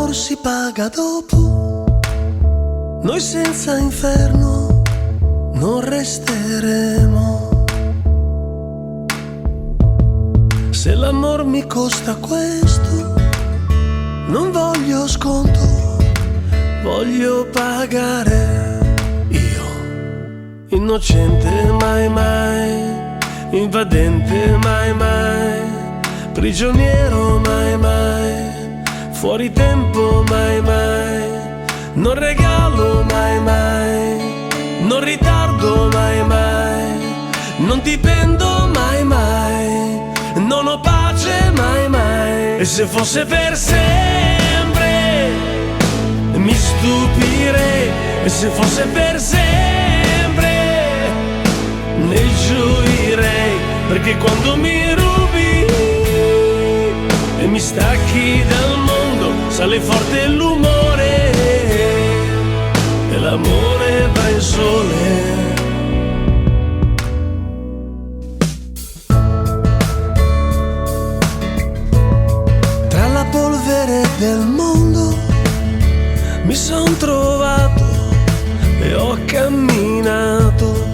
l'amor si paga dopo, noi senza inferno non resteremo. Se l'amor mi costa questo, non voglio sconto, voglio pagare. Io, innocente mai mai, invadente mai mai, prigioniero mai mai, fuori tempo mai mai, non regalo mai mai, non ritardo mai mai, non dipendo mai mai, non ho pace mai mai. E se fosse per sempre mi stupirei, e se fosse per sempre ne gioirei, perché quando mi rubi e mi stacchi dal mondo sale forte l'umore e l'amore va in sole. Polvere del mondo mi son trovato e ho camminato.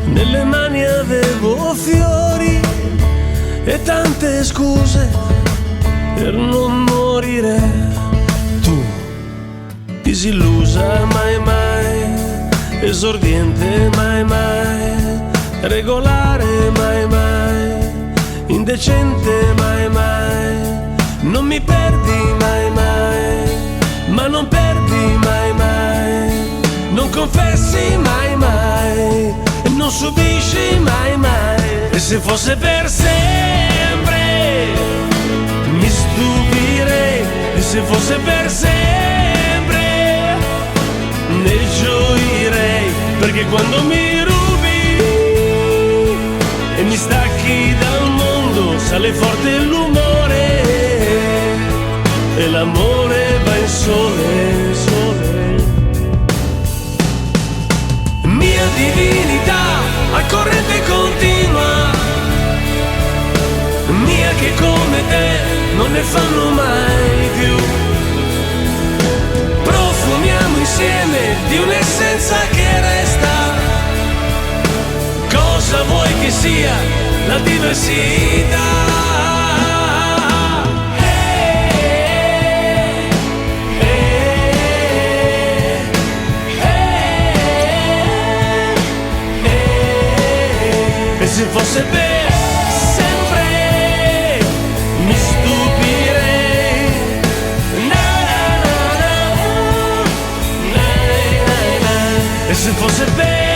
Nelle mani avevo fiori e tante scuse per non morire. Tu, disillusa mai mai, esordiente mai mai, regolare mai mai, indecente mai mai, non mi perdi mai mai, ma non perdi mai mai, non confessi mai mai, non subisci mai mai. E se fosse per sempre mi stupirei, e se fosse per sempre ne gioirei, perché quando mi rubi e mi stacchi dal mondo sale forte l'umore e l'amore va in sole, sole. Mia divinità a corrente continua, mia che come te non ne fanno mai più. Profumiamo insieme di un'essenza che resta. Cosa vuoi che sia la diversità? E se fosse per sempre mi stupirei. E se fosse per